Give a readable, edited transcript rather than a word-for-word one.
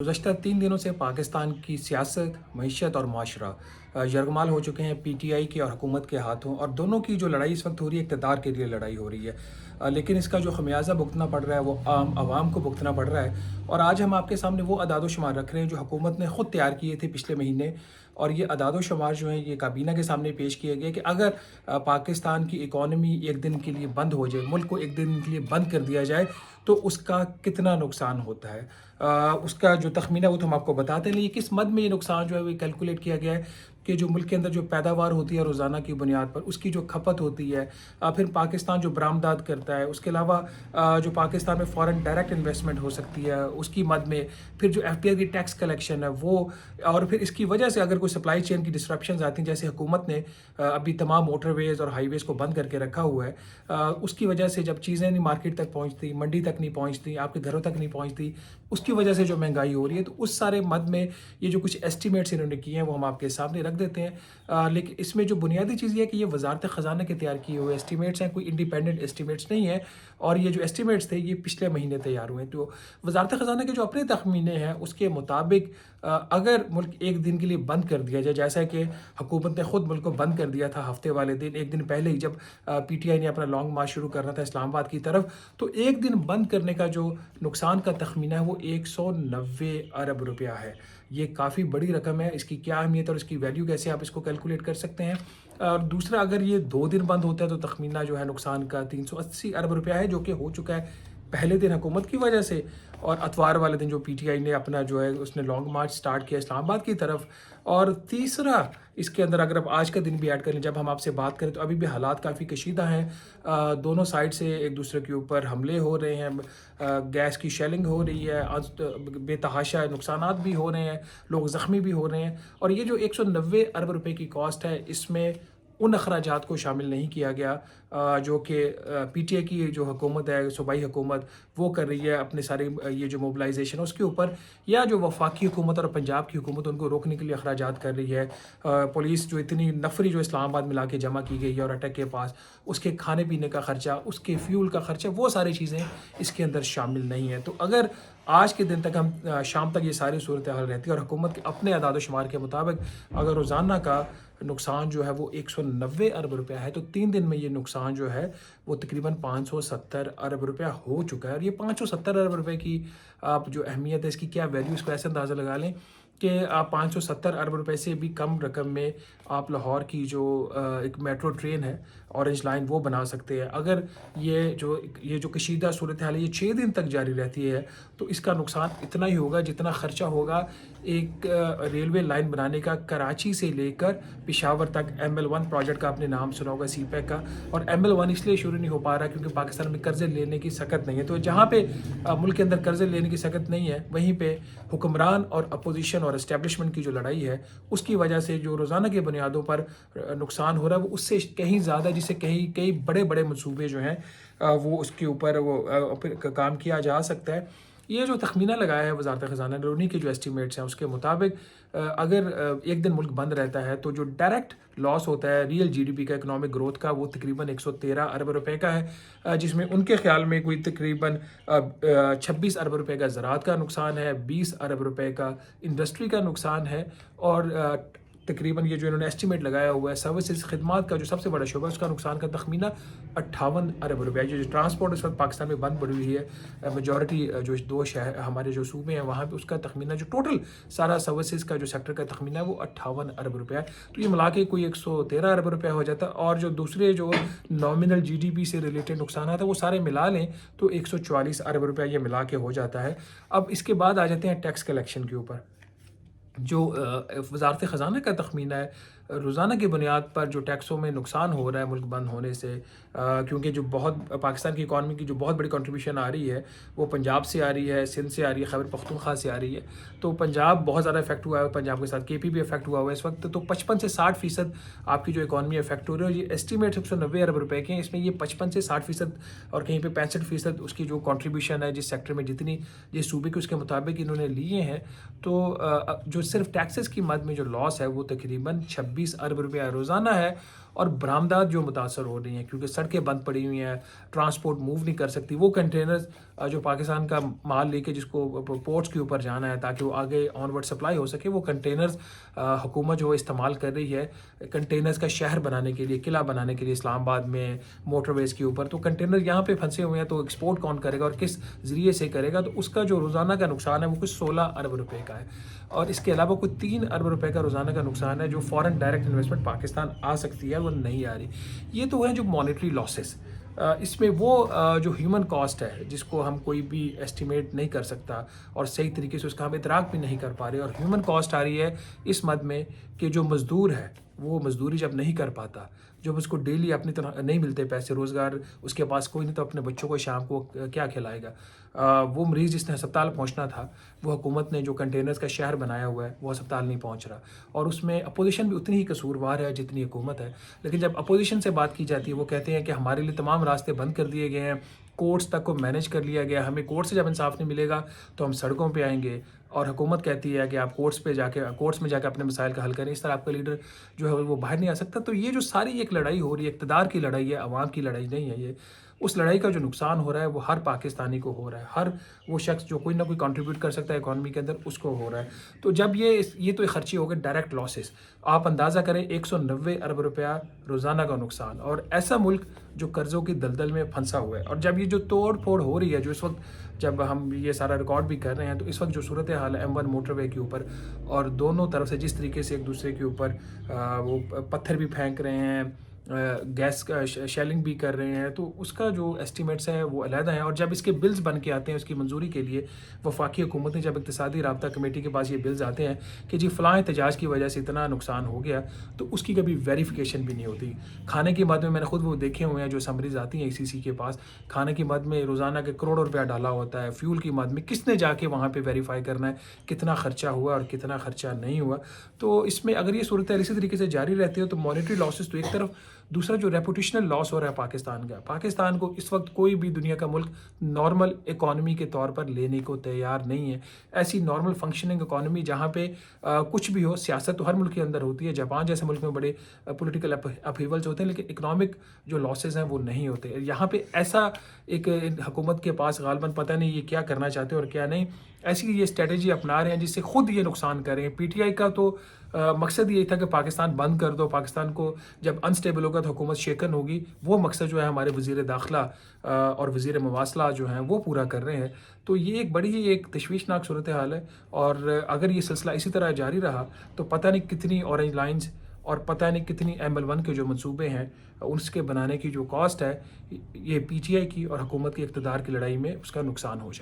गुज़श्ता 3 दिनों से पाकिस्तान की सियासत, मईशत और माशरा यरगमाल हो चुके हैं पीटीआई की और हुकूमत के हाथों। और दोनों की जो लड़ाई इस वक्त हो रही है, इक़्तिदार के लिए लड़ाई हो रही है। लेकिन इसका जो खमियाजा भुगतना पड़ रहा है वो आम आवाम को भुगतना पड़ रहा है। और आज हम आपके सामने वो अदाद-ओ-शुमार रख रहे हैं जो हुकूमत ने ख़ुद तैयार किए थे पिछले महीने। और ये अदाद-ओ-शुमार जो हैं ये काबीना के सामने पेश किए गए कि अगर पाकिस्तान की इकॉनमी एक दिन के लिए बंद हो जाए, मुल्क को एक दिन के लिए बंद कर दिया जाए, तो उसका कितना नुकसान होता है। उसका जो तखमीना वो तो हम आपको बताते हैं, लेकिन किस मद में ये नुकसान जो है वो कैलकुलेट किया गया है कि जो मुल्क के अंदर जो पैदावार होती है रोज़ाना की बुनियाद पर, उसकी जो खपत होती है, फिर पाकिस्तान जो बरामदात करता है, उसके अलावा जो पाकिस्तान में फ़ॉरेन डायरेक्ट इन्वेस्टमेंट हो सकती है उसकी मद में, फिर जो एफडीआई की टैक्स कलेक्शन है वो, और फिर इसकी वजह से अगर कोई सप्लाई चेन की डिस्ट्रप्शंस आती हैं, जैसे हुकूमत ने अभी तमाम मोटरवेज़ और हाईवेज़ को बंद करके रखा हुआ है, उसकी वजह से जब चीज़ें नहीं मार्केट तक पहुँचती, मंडी तक नहीं पहुँचती, आपके घरों तक नहीं पहुँचती, उसकी वजह से जो महंगाई हो रही है, तो उस सारे मद में ये जो कुछ एस्टिमेट्स इन्होंने किए हैं वो हम आपके सामने रख देते हैं। लेकिन इसमें जो बुनियादी चीज़ ये है कि ये वज़ारत ख़ज़ाना के तैयार किए हुए एस्टिमेट्स हैं, कोई इंडिपेंडेंट एस्टिमेट्स नहीं है। और ये जो एस्टिमेट्स थे ये पिछले महीने तैयार हुए हैं। तो वज़ारत ख़ज़ाना के जो अपने तखमीने हैं उसके मुताबिक अगर मुल्क एक दिन के लिए बंद कर दिया जाए, जैसा कि हुकूमत ने ख़ुद मुल्क को बंद कर दिया था हफ्ते वाले दिन, एक दिन पहले ही जब पीटीआई ने अपना लॉन्ग मार्च शुरू करना था इस्लामाबाद की तरफ, तो एक दिन बंद करने का जो नुकसान का तखमीना है वो 190 अरब रुपया है। ये काफ़ी बड़ी रकम है। इसकी क्या अहमियत और इसकी वैल्यू कैसे आप इसको कैलकुलेट कर सकते हैं। और दूसरा, अगर ये 2 दिन बंद होता है तो तखमीना जो है नुकसान का 380 अरब रुपया है, जो कि हो चुका है पहले दिन हुकूमत की वजह से, और अतवार वाले दिन जो पीटीआई ने अपना जो है उसने लॉन्ग मार्च स्टार्ट किया इस्लामाबाद की तरफ। और तीसरा, इसके अंदर अगर आप आज का दिन भी ऐड करें, जब हम आपसे बात करें तो अभी भी हालात काफ़ी कशीदा हैं। दोनों साइड से एक दूसरे के ऊपर हमले हो रहे हैं, गैस की शेलिंग हो रही है, बेतहाशा नुकसानात भी हो रहे हैं, लोग ज़ख्मी भी हो रहे हैं। और ये जो 190 अरब रुपए की कॉस्ट है, इसमें उन अखराजात को शामिल नहीं किया गया जो कि पीटीआई की जो हुकूमत है, सूबाई हुकूमत, वो कर रही है अपने सारे ये जो मोबिलाइजेशन है उसके ऊपर, या जो वफाकी हुकूमत और पंजाब की हुकूमत उनको रोकने के लिए अखराजात कर रही है। पुलिस जो इतनी नफरी जो इस्लामाबाद में ला के जमा की गई है और अटक के पास, उसके खाने पीने का ख़र्चा, उसके फ्यूल का ख़र्चा, वो सारी चीज़ें इसके अंदर शामिल नहीं है। तो अगर आज के दिन तक हम शाम तक ये सारी सूरत हाल रहती है और हुकूमत के अपने अदाद-ओ-शुमार के मुताबिक अगर रोज़ाना का नुकसान जो है वो 190 अरब रुपया है, तो 3 दिन में ये नुकसान जो है वो तकरीबन 570 अरब रुपया हो चुका है। और ये 570 अरब रुपए की आप जो अहमियत है, इसकी क्या वैल्यू, इसको ऐसे अंदाज़ा लगा लें कि आप 570 अरब रुपए से भी कम रकम में आप लाहौर की जो एक मेट्रो ट्रेन है, ऑरेंज लाइन, वो बना सकते हैं। अगर ये जो कशीदा सूरत हाल है ये 6 दिन तक जारी रहती है, तो इसका नुकसान इतना ही होगा जितना ख़र्चा होगा एक रेलवे लाइन बनाने का, कराची से लेकर पेशावर तक। ML1 प्रोजेक्ट का आपने नाम सुना होगा, सीपैक का। और ML1 इसलिए शुरू नहीं हो पा रहा क्योंकि पाकिस्तान में कर्ज़े लेने की सकत नहीं है। तो जहाँ पे मुल्क के अंदर कर्ज़े लेने की सकत नहीं है, वहीं पे हुक्मरान और अपोजिशन और इस्टेब्लिशमेंट की जो लड़ाई है, उसकी वजह से जो रोज़ाना की बुनियादों पर नुकसान हो रहा है वो उससे कहीं ज़्यादा, जिससे कई बड़े बड़े मनसूबे जो हैं वो उसके ऊपर काम किया जा सकता है। ये जो तखमीना लगाया है वज़ारत ख़ज़ाना ने, उन्हीं के जो एस्टिमेट्स हैं उसके मुताबिक अगर एक दिन मुल्क बंद रहता है तो जो डायरेक्ट लॉस होता है रियल जीडीपी का, इकोनॉमिक ग्रोथ का, वो तकरीबन 113 अरब रुपए का है, जिसमें उनके ख्याल में कोई तकरीबन 26 अरब रुपए का ज़राअत का नुकसान है, 20 अरब रुपए का इंडस्ट्री का नुकसान है, और तकरीबन ये जो इन्होंने एस्टिमेट लगाया हुआ है सर्विसेज खिदमात का जो सबसे बड़ा शोबा है उसका नुकसान का तखमीना 58 अरब रुपया। जो ट्रांसपोर्ट इस वक्त पाकिस्तान में बंद पड़ी हुई है, मेजॉरिटी जो 2 शहर हमारे जो सूबे हैं वहाँ पे, उसका तखमीना जो टोटल सारा सर्विसेज का जो सेक्टर का तखमीना है वो 58 अरब रुपया है। तो ये मिला के कोई 113 अरब रुपया हो जाता है। और जो दूसरे जो नॉमिनल जीडीपी से रिलेटेड नुकसान है वो सारे मिला लें तो 144 अरब रुपया ये मिला के हो जाता है। अब इसके बाद आ जाते हैं टैक्स कलेक्शन के ऊपर। जो वज़ारत ख़ज़ाना का तखमीना है, रोज़ाना की बुनियाद पर जो टैक्सों में नुकसान हो रहा है मुल्क बंद होने से, क्योंकि जो बहुत पाकिस्तान की इकॉनमी की जो बहुत बड़ी कंट्रीब्यूशन आ रही है वो पंजाब से आ रही है, सिंध से आ रही है, खैबर पख्तूनख्वा से आ रही है। तो पंजाब बहुत ज़्यादा इफेक्ट हुआ है, पंजाब के साथ केपी भी इफेक्ट हुआ है इस वक्त। तो 55 से 60% आपकी जो इकॉनमी इफेक्ट हो रही है। ये एस्टिमेट 190 अरब रुपए के हैं, इसमें ये 55 से 60% और कहीं पे 65% उसकी जो कंट्रीब्यूशन है जिस सेक्टर में जिस सूबे के उसके मुताबिक इन्होंने लिए हैं। तो जो सिर्फ टैक्सेस की मद में जो लॉस है वो तकरीबन 26 अरब रुपया रोज़ाना है। اور برآمدات جو متاثر ہو رہی ہیں کیونکہ سڑکیں بند پڑی ہوئی ہیں، ٹرانسپورٹ موو نہیں کر سکتی. وہ کنٹینرز جو پاکستان کا مال لے کے جس کو پورٹس کے اوپر جانا ہے تاکہ وہ آگے آن ورڈ سپلائی ہو سکے، وہ کنٹینرز حکومت جو استعمال کر رہی ہے کنٹینرز کا شہر بنانے کے لیے، قلعہ بنانے کے لیے اسلام آباد میں موٹر ویز کے اوپر. تو کنٹینر یہاں پہ پھنسے ہوئے ہیں تو ایکسپورٹ کون کرے گا اور کس ذریعے سے کرے گا؟ تو اس کا جو روزانہ کا نقصان ہے وہ کچھ 16 ارب روپے کا ہے. اور اس کے علاوہ کوئی 3 ارب روپے کا روزانہ کا نقصان ہے جو فارن ڈائریکٹ انویسٹمنٹ پاکستان آ سکتی ہے، وہ نہیں آ رہی. یہ تو ہے جو مانیٹری لاسز. اس میں وہ جو ہیومن کاسٹ ہے جس کو ہم کوئی بھی ایسٹیمیٹ نہیں کر سکتا اور صحیح طریقے سے اس کا ہم ادراک بھی نہیں کر پا رہے. اور ہیومن کاسٹ آ رہی ہے اس مد میں کہ جو مزدور ہے وہ مزدوری جب نہیں کر پاتا، جب اس کو ڈیلی اپنی طرح نہیں ملتے پیسے، روزگار اس کے پاس کوئی نہیں، تو اپنے بچوں کو شام کو کیا کھلائے گا؟ وہ مریض جس نے ہسپتال پہنچنا تھا، وہ حکومت نے جو کنٹینرز کا شہر بنایا ہوا ہے وہ ہسپتال نہیں پہنچ رہا. اور اس میں اپوزیشن بھی اتنی ہی قصوروار ہے جتنی حکومت ہے. لیکن جب اپوزیشن سے بات کی جاتی ہے وہ کہتے ہیں کہ ہمارے لیے تمام راستے بند کر دیے گئے ہیں، کورٹس تک کو مینیج کر لیا گیا، ہمیں کورٹ سے جب انصاف نہیں ملے گا تو ہم سڑکوں پہ آئیں گے. اور حکومت کہتی ہے کہ آپ کورٹس میں جا کے اپنے مسائل کا حل کریں. اس طرح آپ کا لیڈر جو ہے وہ باہر نہیں آ سکتا. تو یہ جو ساری ایک لڑائی ہو رہی ہے، اقتدار کی لڑائی ہے، عوام کی لڑائی نہیں ہے. یہ اس لڑائی کا جو نقصان ہو رہا ہے وہ ہر پاکستانی کو ہو رہا ہے. ہر وہ شخص جو کوئی نہ کوئی کنٹریبیوٹ کر سکتا ہے اکانومی کے اندر اس کو ہو رہا ہے. تو جب یہ تو خرچے ہو گئے ڈائریکٹ لاسز. آپ اندازہ کریں 190 ارب روپیہ روزانہ کا نقصان، اور ایسا ملک جو قرضوں کی دلدل میں پھنسا ہوا ہے. اور جب یہ جو توڑ پھوڑ ہو رہی ہے، جو اس وقت جب ہم یہ سارا ریکارڈ بھی کر رہے ہیں، تو اس وقت جو صورتحال ہے M1 موٹر وے کے اوپر اور دونوں طرف سے جس طریقے سے ایک دوسرے کے اوپر وہ پتھر بھی پھینک رہے ہیں، گیس کا شیلنگ بھی کر رہے ہیں، تو اس کا جو ایسٹیمیٹس ہے وہ علیحدہ ہیں. اور جب اس کے بلز بن کے آتے ہیں اس کی منظوری کے لیے، وفاقی حکومت نے جب اقتصادی رابطہ کمیٹی کے پاس یہ بلز آتے ہیں کہ جی فلاں احتجاج کی وجہ سے اتنا نقصان ہو گیا، تو اس کی کبھی ویریفیکیشن بھی نہیں ہوتی. کھانے کی مد میں نے خود وہ دیکھے ہوئے ہیں جو سمریز آتی ہیں ECC کے پاس، کھانے کی مد میں روزانہ کے کروڑوں روپیہ ڈالا ہوتا ہے. فیول کی مد میں کس نے جا کے وہاں پہ ویریفائی کرنا ہے کتنا خرچہ ہوا اور کتنا خرچہ نہیں ہوا. تو اس میں اگر یہ صورتحال اسی طریقے سے جاری رہتی ہے تو مانیٹری لاسز تو ایک طرف، دوسرا جو ریپوٹیشنل لاس ہو رہا ہے پاکستان کو اس وقت کوئی بھی دنیا کا ملک نارمل اکانومی کے طور پر لینے کو تیار نہیں ہے. ایسی نارمل فنکشننگ اکانومی جہاں پہ کچھ بھی ہو، سیاست تو ہر ملک کے اندر ہوتی ہے، جاپان جیسے ملک میں بڑے پولیٹیکل اپہیولز ہوتے ہیں، لیکن اکنامک جو لاسز ہیں وہ نہیں ہوتے. یہاں پہ ایسا ایک حکومت کے پاس غالباً پتہ نہیں یہ کیا کرنا چاہتے اور کیا نہیں، ایسی یہ اسٹریٹجی اپنا رہے ہیں جس سے خود یہ نقصان کریں. PTI کا تو مقصد یہی تھا کہ پاکستان بند کر دو، پاکستان کو جب انسٹیبل ہوگا تو حکومت شیکن ہوگی. وہ مقصد جو ہے ہمارے وزیر داخلہ اور وزیر مواصلات جو ہیں وہ پورا کر رہے ہیں. تو یہ ایک بڑی ہی ایک تشویشناک صورتحال ہے. اور اگر یہ سلسلہ اسی طرح جاری رہا تو پتہ نہیں کتنی اورنج لائنز اور پتہ نہیں کتنی ML1 کے جو منصوبے ہیں اس کے بنانے کی جو کاسٹ ہے، یہ PTI کی اور حکومت کی اقتدار کی لڑائی میں اس کا نقصان ہو جائے.